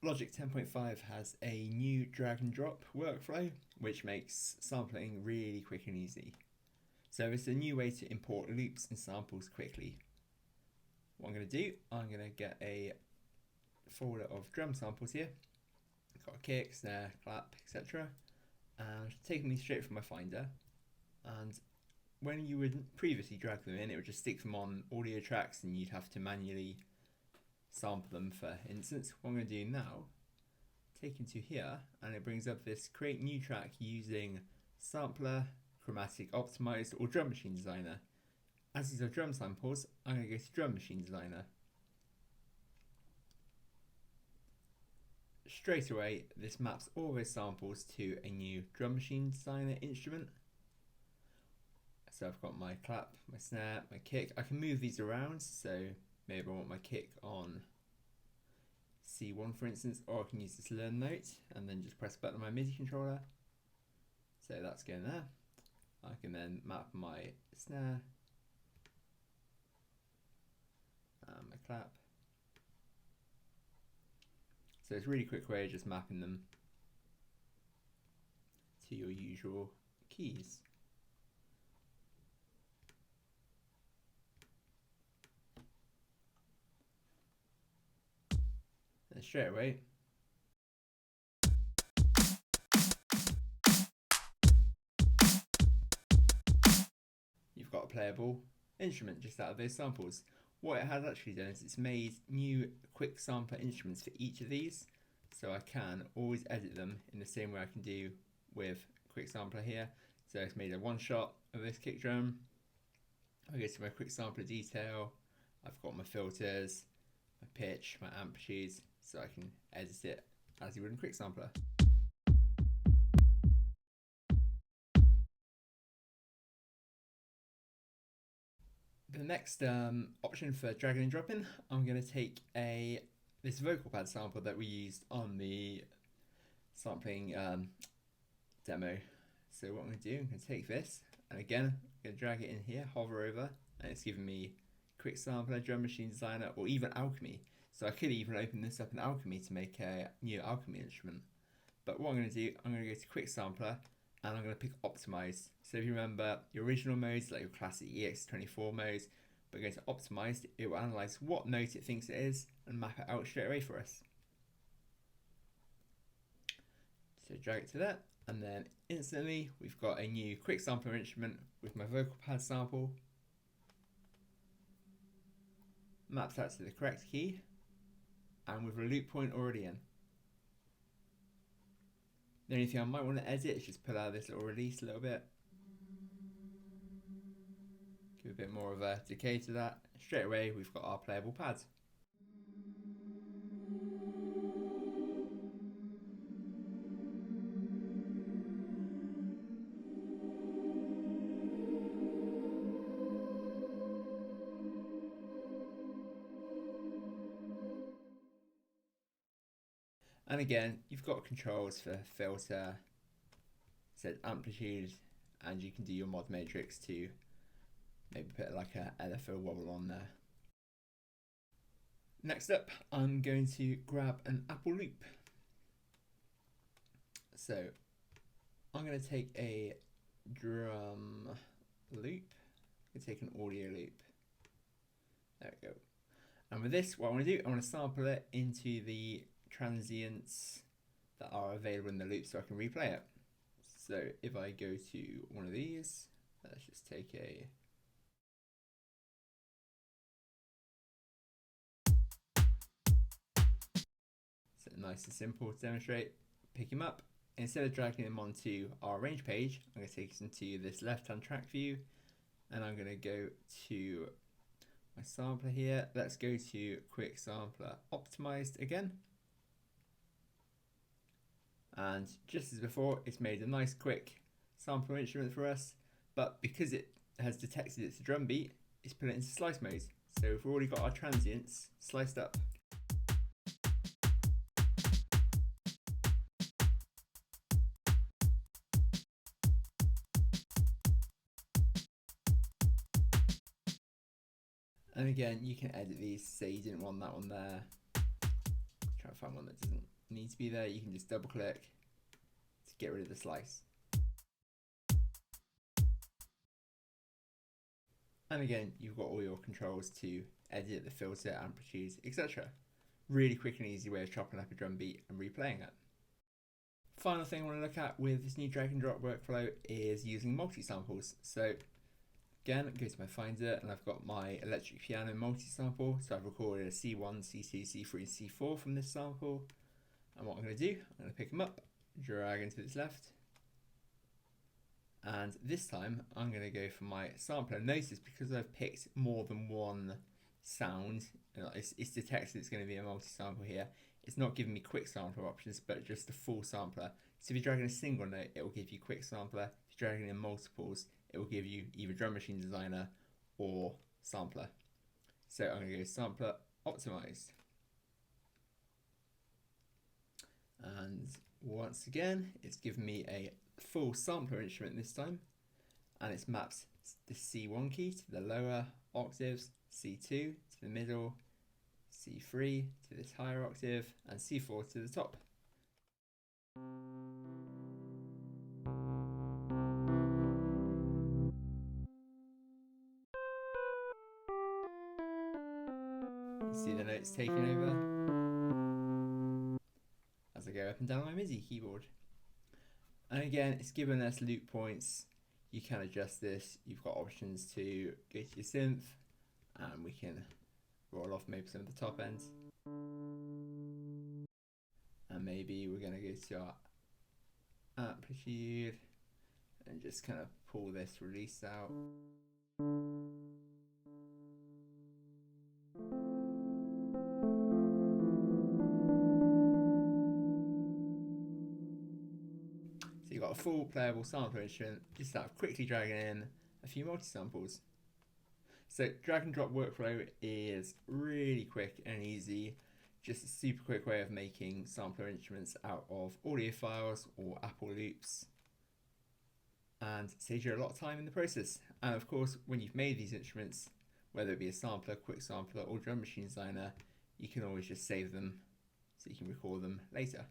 Logic 10.5 has a new drag and drop workflow, which makes sampling really quick and easy. So it's a new way to import loops and samples quickly. What I'm going to do, I'm going to get a folder of drum samples here. I've got a kick, snare, clap, etc. And taking me straight from my Finder. And when you would previously drag them in, it would just stick them on audio tracks and you'd have to manually sample them, for instance. What I'm going to do now, take into here, and it brings up this create new track using sampler, chromatic optimized, or drum machine designer. As these are drum samples, I'm going to go to drum machine designer. Straight away, this maps all those samples to a new drum machine designer instrument. So I've got my clap, my snare, my kick. I can move these around, so maybe I want my kick on C1 for instance, or I can use this learn note and then just press a button on my MIDI controller. So that's going there. I can then map my snare and my clap. So it's a really quick way of just mapping them to your usual keys. And straight away, you've got a playable instrument just out of those samples. What it has actually done is it's made new quick sampler instruments for each of these, so I can always edit them in the same way I can do with quick sampler here. So it's made a one shot of this kick drum. I go to my quick sampler detail, I've got my filters, my pitch, my amplitudes, so I can edit it as you would in quick sampler. The next option for dragging and dropping, I'm going to take this vocal pad sample that we used on the sampling demo. So what I'm going to do, I'm going to take this, and again, I'm going to drag it in here, hover over, and it's giving me quick sampler, drum machine designer, or even Alchemy. So I could even open this up in Alchemy to make a new Alchemy instrument. But what I'm going to do, I'm going to go to quick sampler, and I'm going to pick optimized. So if you remember your original modes, like your classic EX24 modes, but going to optimized, it will analyze what note it thinks it is and map it out straight away for us. So drag it to that, and then instantly we've got a new quick sampler instrument with my vocal pad sample, maps out to the correct key, and with a loop point already in. The only thing I might want to edit is just pull out this little release a little bit. Give a bit more of a decay to that. Straight away, we've got our playable pads. And again, you've got controls for filter, set amplitude, and you can do your mod matrix to maybe put like a LFO wobble on there. Next up, I'm going to grab an Apple loop. So I'm going to take a drum loop, I'm going to take an audio loop. There we go. And with this, what I want to do, I want to sample it into the transients that are available in the loop so I can replay it. So if I go to one of these, let's just take a so nice and simple to demonstrate. Pick him up. Instead of dragging him onto our range page, I'm going to take us into this left-hand track view, and I'm going to go to my sampler here. Let's go to quick sampler optimized again. And just as before, it's made a nice quick sampler instrument for us, but because it has detected it's a drum beat, it's put it into slice mode. So we've already got our transients sliced up. And again, you can edit these, say you didn't want that one there, try to find one that doesn't need to be there. You can just double click to get rid of the slice. And again, you've got all your controls to edit the filter, amplitude, etc. Really quick and easy way of chopping up a drum beat and replaying it. Final thing I want to look at with this new drag and drop workflow is using multi-samples. So again, go to my Finder and I've got my electric piano multi-sample. So I've recorded a C1, C2, C3, and C4 from this sample. And what I'm going to do, I'm going to pick them up, drag into this left. And this time I'm going to go for my sampler. Notice because I've picked more than one sound, it's detected it's going to be a multi-sample here. It's not giving me quick sampler options, but just the full sampler. So if you're dragging a single note, it will give you quick sampler. If you're dragging in multiples, it will give you either Drum Machine Designer or sampler. So I'm going to go sampler optimized. And once again, it's given me a full sampler instrument this time, and it's mapped the C1 key to the lower octaves, C2 to the middle, C3 to this higher octave, and C4 to the top. You see the notes taking over as I go up and down my MIDI keyboard. And again, it's given us loop points. You can adjust this. You've got options to go to your synth, and we can roll off maybe some of the top ends. And maybe we're going to go to our amplitude and just kind of pull this release out. So you've got a full playable sampler instrument, just start quickly dragging in a few multi-samples. So drag and drop workflow is really quick and easy, just a super quick way of making sampler instruments out of audio files or Apple loops, and saves you a lot of time in the process. And of course, when you've made these instruments, whether it be a sampler, quick sampler, or Drum Machine Designer, you can always just save them so you can record them later.